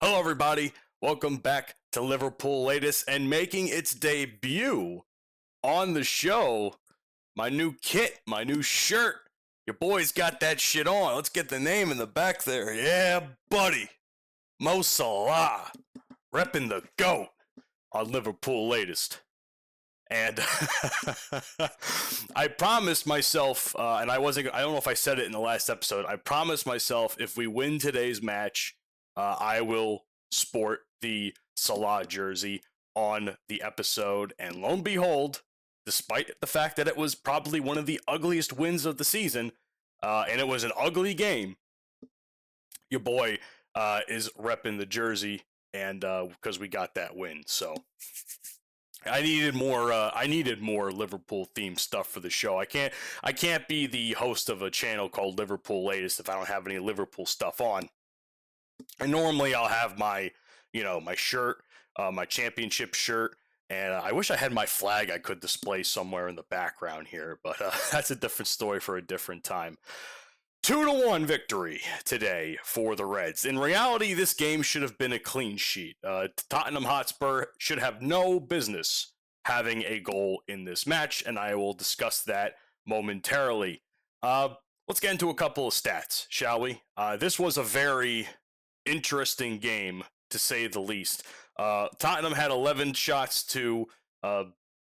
Hello, everybody. Welcome back to Liverpool Latest, and making its debut on the show, my new kit, my new shirt. Your boy's got that shit on. Let's get the name in the back there. Yeah, buddy. Mo Salah, repping the GOAT on Liverpool Latest. And I promised myself, and I don't know if I said it in the last episode, I promised myself if we win today's match, I will sport the Salah jersey on the episode. And lo and behold, despite the fact that it was probably one of the ugliest wins of the season, and it was an ugly game, your boy is repping the jersey, and because we got that win. So I needed more Liverpool themed stuff for the show. I can't be the host of a channel called Liverpool Latest if I don't have any Liverpool stuff on. And normally I'll have my shirt, my championship shirt, and I wish I had my flag I could display somewhere in the background here, but that's a different story for a different time. 2-1 victory today for the Reds. In reality, this game should have been a clean sheet. Tottenham Hotspur should have no business having a goal in this match, and I will discuss that momentarily. Let's get into a couple of stats, shall we? This was a very interesting game, to say the least. Tottenham had 11 shots to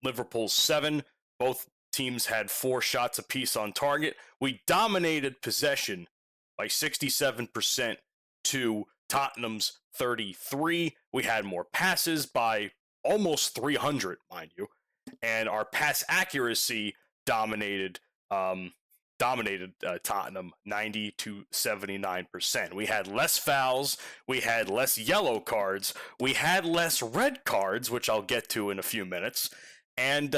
Liverpool's 7. Both teams had 4 shots apiece on target. We dominated possession by 67% to Tottenham's 33. We had more passes by almost 300, mind you, and our pass accuracy dominated Tottenham 90 to 79%. We had less fouls, we had less yellow cards, we had less red cards, which I'll get to in a few minutes, and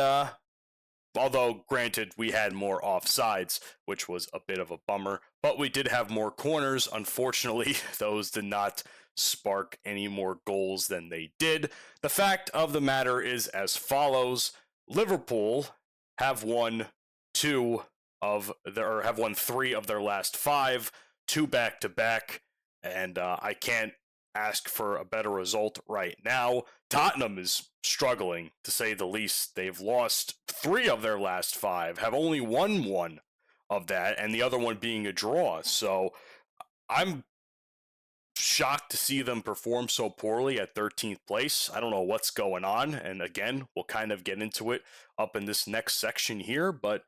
although, granted, we had more offsides, which was a bit of a bummer, but we did have more corners. Unfortunately, those did not spark any more goals than they did. The fact of the matter is as follows. Liverpool have won 3 of their last 5, 2 back-to-back, and I can't ask for a better result right now. Tottenham is struggling, to say the least. They've lost 3 of their last 5, have only won 1 of that, and the other one being a draw. So I'm shocked to see them perform so poorly at 13th place. I don't know what's going on, and again, we'll kind of get into it up in this next section here, but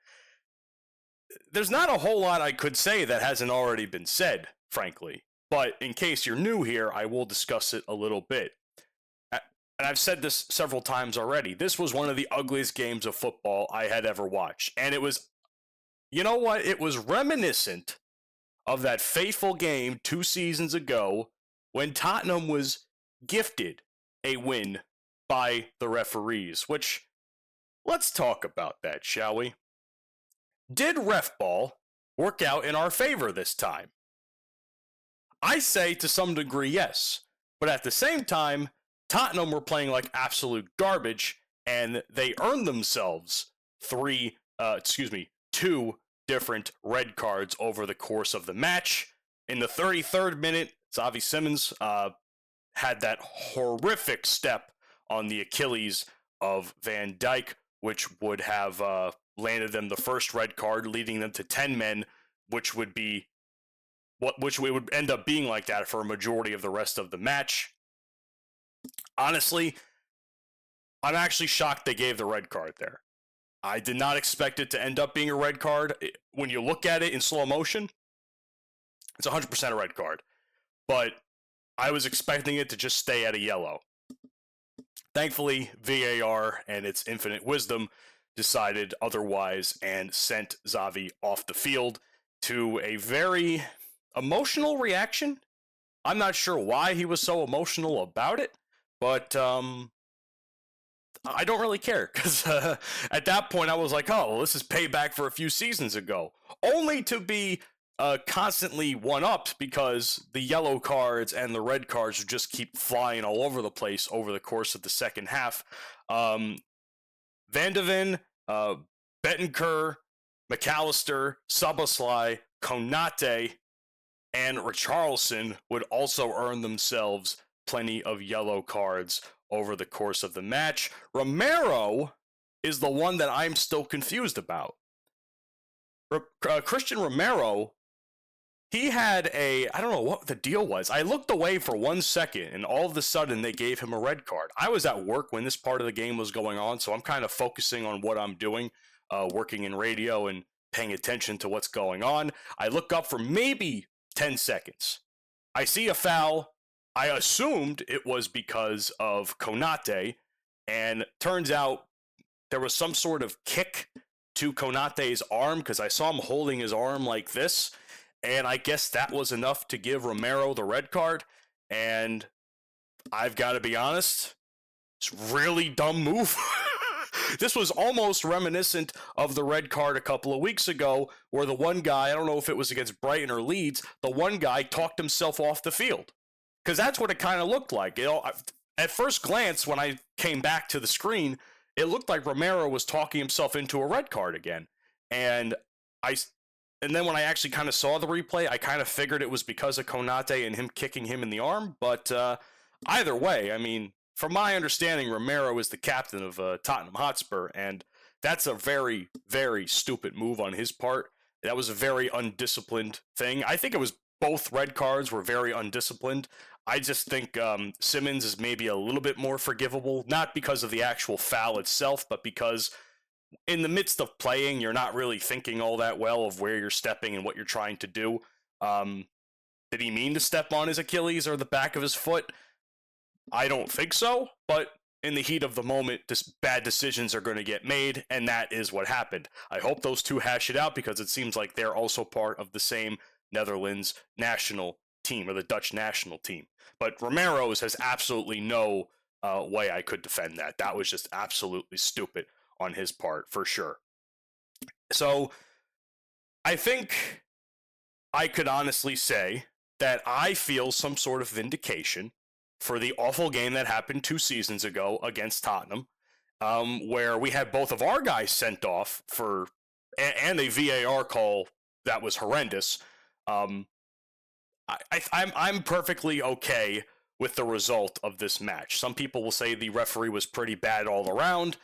there's not a whole lot I could say that hasn't already been said, frankly. But in case you're new here, I will discuss it a little bit. And I've said this several times already. This was one of the ugliest games of football I had ever watched. And it was, you know what? It was reminiscent of that fateful game 2 seasons ago when Tottenham was gifted a win by the referees, which, let's talk about that, shall we? Did ref ball work out in our favor this time? I say to some degree yes, but at the same time, Tottenham were playing like absolute garbage, and they earned themselves 2 different red cards over the course of the match. In the 33rd minute, Xavi Simons had that horrific step on the Achilles of Van Dijk, which would have landed them the first red card, leading them to 10 men, which would end up being like that for a majority of the rest of the match. Honestly, I'm actually shocked they gave the red card there. I did not expect it to end up being a red card. When you look at it in slow motion, it's 100% a red card. But I was expecting it to just stay at a yellow. Thankfully, VAR and its infinite wisdom decided otherwise and sent Xavi off the field to a very emotional reaction. I'm not sure why he was so emotional about it, but I don't really care, because at that point I was like, oh, well, this is payback for a few seasons ago, only to be constantly one-upped because the yellow cards and the red cards just keep flying all over the place over the course of the second half. Van de Ven, Bentancur, McAllister, Szoboszlai, Konate, and Richarlison would also earn themselves plenty of yellow cards over the course of the match. Romero is the one that I'm still confused about. Christian Romero, he had I don't know what the deal was. I looked away for 1 second, and all of a sudden they gave him a red card. I was at work when this part of the game was going on, so I'm kind of focusing on what I'm doing, working in radio and paying attention to what's going on. I look up for maybe 10 seconds. I see a foul. I assumed it was because of Konate, and turns out there was some sort of kick to Konate's arm because I saw him holding his arm like this, and I guess that was enough to give Romero the red card. And I've got to be honest, it's a really dumb move. This was almost reminiscent of the red card a couple of weeks ago where the one guy, I don't know if it was against Brighton or Leeds, the one guy talked himself off the field. Because that's what it kind of looked like. At first glance, when I came back to the screen, it looked like Romero was talking himself into a red card again. And then when I actually kind of saw the replay, I kind of figured it was because of Konate and him kicking him in the arm. But either way, I mean, from my understanding, Romero is the captain of Tottenham Hotspur, and that's a very, very stupid move on his part. That was a very undisciplined thing. I think it was both red cards were very undisciplined. I just think Simmons is maybe a little bit more forgivable, not because of the actual foul itself, but because in the midst of playing, you're not really thinking all that well of where you're stepping and what you're trying to do. Did he mean to step on his Achilles or the back of his foot? I don't think so, but in the heat of the moment, bad decisions are going to get made, and that is what happened. I hope those two hash it out because it seems like they're also part of the same Netherlands national team or the Dutch national team. But Romero's has absolutely no way I could defend that. That was just absolutely stupid on his part, for sure. So I think I could honestly say that I feel some sort of vindication for the awful game that happened 2 seasons ago against Tottenham, where we had both of our guys sent off for and a VAR call that was horrendous. I'm perfectly okay with the result of this match. Some people will say the referee was pretty bad all around.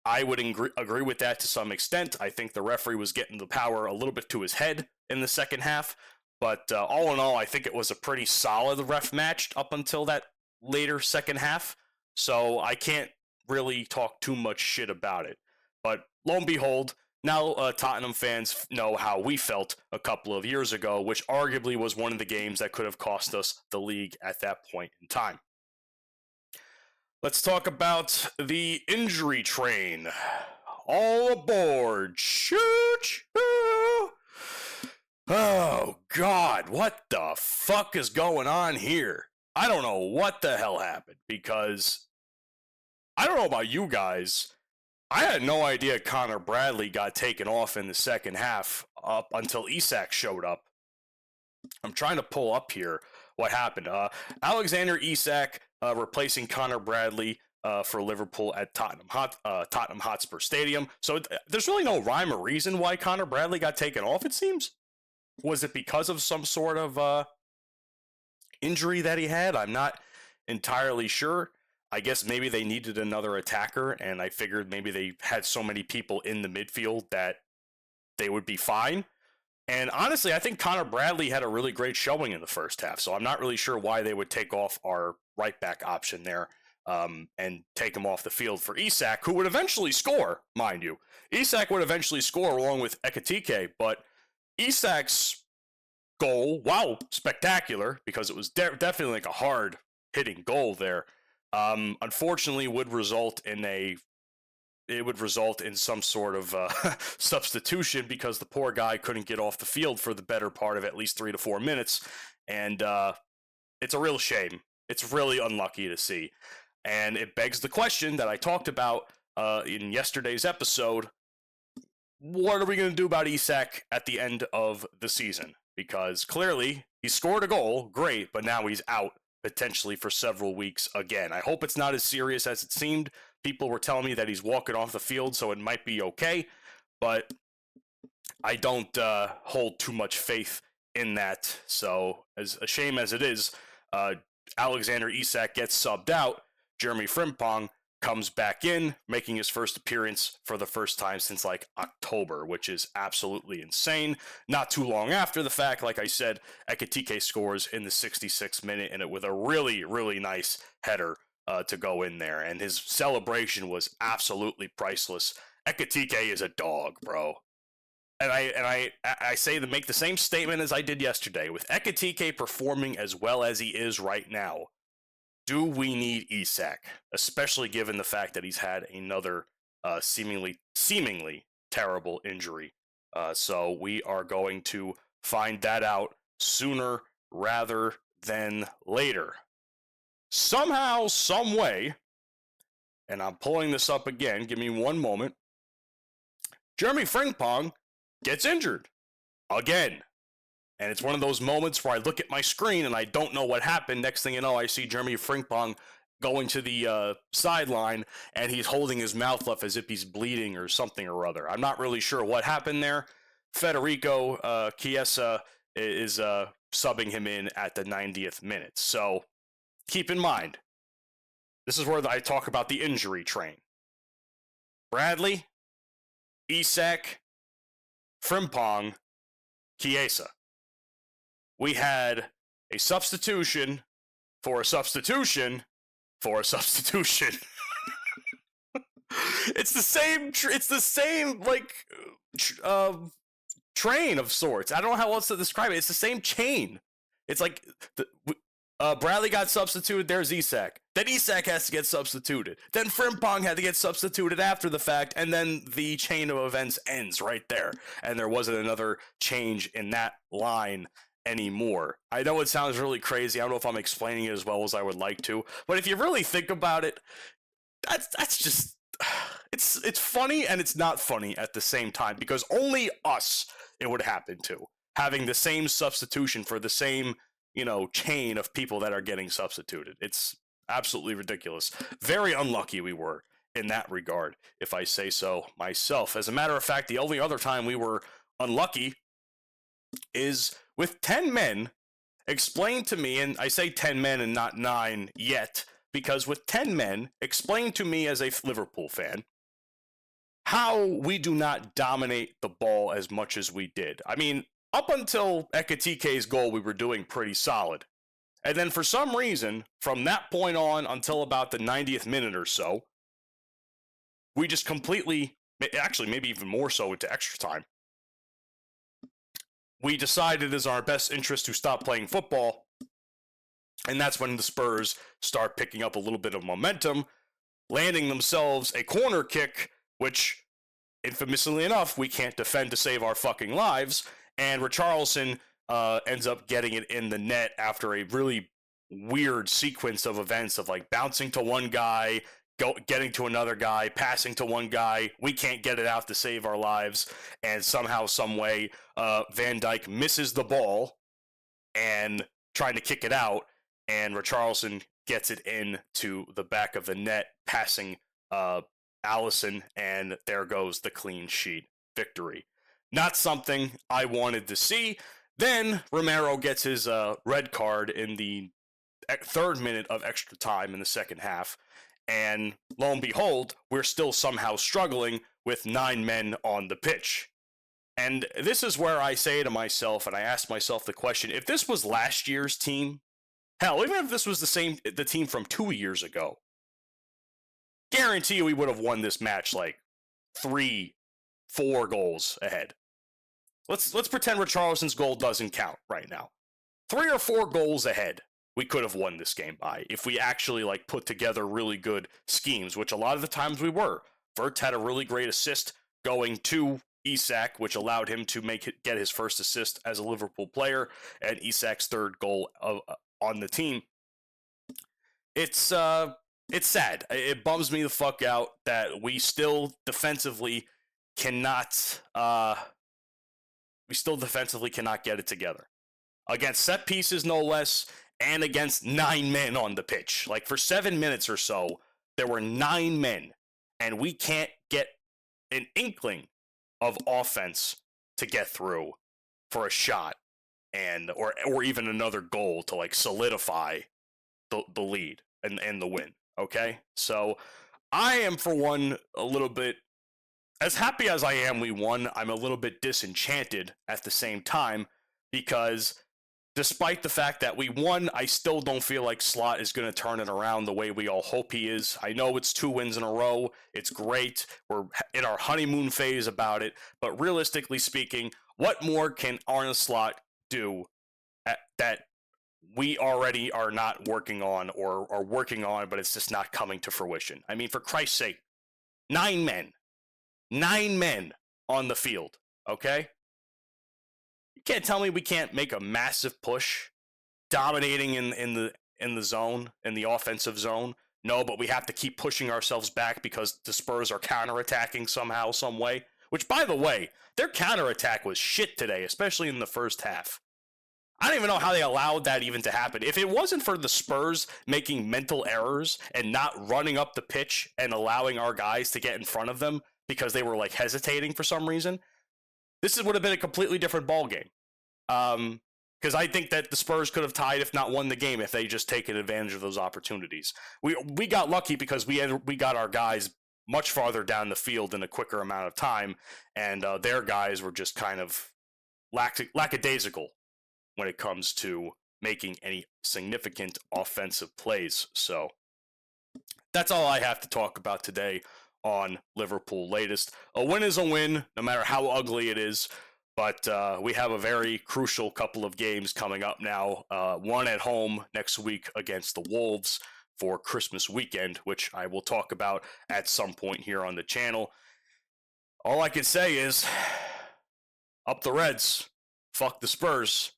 I would agree with that to some extent. I think the referee was getting the power a little bit to his head in the second half. But all in all, I think it was a pretty solid ref match up until that later second half. So I can't really talk too much shit about it. But lo and behold, now Tottenham fans know how we felt a couple of years ago, which arguably was one of the games that could have cost us the league at that point in time. Let's talk about the injury train. All aboard. Shoot! Oh, God, what the fuck is going on here? I don't know what the hell happened, because I don't know about you guys. I had no idea Connor Bradley got taken off in the second half up until Isak showed up. I'm trying to pull up here what happened. Alexander Isak replacing Connor Bradley for Liverpool at Tottenham Hotspur Stadium. So there's really no rhyme or reason why Connor Bradley got taken off, it seems. Was it because of some sort of injury that he had? I'm not entirely sure. I guess maybe they needed another attacker, and I figured maybe they had so many people in the midfield that they would be fine. And honestly, I think Connor Bradley had a really great showing in the first half, so I'm not really sure why they would take off our right back option there and take him off the field for Isak, who would eventually score, mind you. Isak would eventually score along with Ekitike, but Isak's goal, while spectacular, because it was definitely like a hard-hitting goal there, unfortunately would result in some sort of substitution because the poor guy couldn't get off the field for the better part of at least 3 to 4 minutes. And it's a real shame. It's really unlucky to see. And it begs the question that I talked about in yesterday's episode. What are we going to do about Isak at the end of the season? Because clearly he scored a goal, great, but now he's out potentially for several weeks again. I hope it's not as serious as it seemed. People were telling me that he's walking off the field, so it might be okay, but I don't hold too much faith in that. So, as a shame as it is, Alexander Isak gets subbed out, Jeremy Frimpong comes back in, making his first appearance for the first time since like October, which is absolutely insane. Not too long after the fact, like I said, Ekitike scores in the 66th minute, and it with a really, really nice header to go in there. And his celebration was absolutely priceless. Ekitike is a dog, bro. And I say to make the same statement as I did yesterday. With Ekitike performing as well as he is right now, do we need Isak? Especially given the fact that he's had another seemingly terrible injury. So we are going to find that out sooner rather than later. Somehow, some way, and I'm pulling this up again, give me one moment, Jeremy Frimpong gets injured again. And it's one of those moments where I look at my screen and I don't know what happened. Next thing you know, I see Jeremy Frimpong going to the sideline, and he's holding his mouth up as if he's bleeding or something or other. I'm not really sure what happened there. Federico Chiesa is subbing him in at the 90th minute. So keep in mind, this is where I talk about the injury train. Bradley, Isak, Frimpong, Chiesa. We had a substitution for a substitution for a substitution. It's the same like train of sorts. I don't know how else to describe it. It's the same chain. It's like Bradley got substituted. There's Isak. Then Isak has to get substituted. Then Frimpong had to get substituted after the fact, and then the chain of events ends right there. And there wasn't another change in that line anymore. I know it sounds really crazy. I don't know if I'm explaining it as well as I would like to, but if you really think about it, that's just it's funny and it's not funny at the same time, because only us it would happen to, having the same substitution for the same, chain of people that are getting substituted. It's absolutely ridiculous. Very unlucky we were in that regard, if I say so myself. As a matter of fact, the only other time we were unlucky is with 10 men. Explain to me, and I say 10 men and not 9 yet, because with 10 men, explain to me as a Liverpool fan how we do not dominate the ball as much as we did. I mean, up until Ekitike's goal, we were doing pretty solid. And then for some reason, from that point on until about the 90th minute or so, we just completely, actually maybe even more so into extra time, we decided it is our best interest to stop playing football. And that's when the Spurs start picking up a little bit of momentum, landing themselves a corner kick, which, infamously enough, we can't defend to save our fucking lives. And Richarlison ends up getting it in the net after a really weird sequence of events of like bouncing to one guy, getting to another guy, passing to one guy. We can't get it out to save our lives. And somehow, some way, Van Dijk misses the ball and trying to kick it out. And Richarlison gets it into the back of the net, passing Alisson, and there goes the clean sheet victory. Not something I wanted to see. Then Romero gets his red card in the 3rd minute of extra time in the second half. And lo and behold, we're still somehow struggling with 9 men on the pitch. And this is where I say to myself, and I ask myself the question, if this was last year's team, hell, even if this was the team from 2 years ago, guarantee you we would have won this match like 3-4 goals ahead. Let's pretend Richarlison's goal doesn't count right now. 3 or 4 goals ahead, we could have won this game by, if we actually like put together really good schemes, which a lot of the times we were. Vert had a really great assist going to Isak, which allowed him to get his first assist as a Liverpool player, and Isak's 3rd goal on the team. It's sad. It bums me the fuck out that we still defensively cannot get it together. Against set pieces, no less, and against 9 men on the pitch. Like, for 7 minutes or so, there were 9 men, and we can't get an inkling of offense to get through for a shot, or even another goal to, like, solidify the lead and the win. Okay, so I am for one a little bit as happy as I am we won. I'm a little bit disenchanted at the same time because despite the fact that we won, I still don't feel like Slot is going to turn it around the way we all hope he is. I know it's 2 wins in a row. It's great. We're in our honeymoon phase about it. But realistically speaking, what more can Arne Slot do that we already are not working on or are working on, but it's just not coming to fruition? I mean, for Christ's sake, 9 men. 9 men on the field, okay? You can't tell me we can't make a massive push, dominating in the zone, in the offensive zone. No, but we have to keep pushing ourselves back because the Spurs are counterattacking somehow, some way. Which, by the way, their counterattack was shit today, especially in the first half. I don't even know how they allowed that even to happen. If it wasn't for the Spurs making mental errors and not running up the pitch and allowing our guys to get in front of them because they were like hesitating for some reason, this would have been a completely different ball game. Because I think that the Spurs could have tied, if not won the game, if they just taken advantage of those opportunities. We got lucky because we got our guys much farther down the field in a quicker amount of time, and their guys were just kind of lackadaisical when it comes to making any significant offensive plays. So that's all I have to talk about today on Liverpool Latest. A win is a win, no matter how ugly it is. But we have a very crucial couple of games coming up now. One at home next week against the Wolves for Christmas weekend, which I will talk about at some point here on the channel. All I can say is, up the Reds, fuck the Spurs.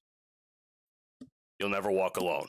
You'll never walk alone.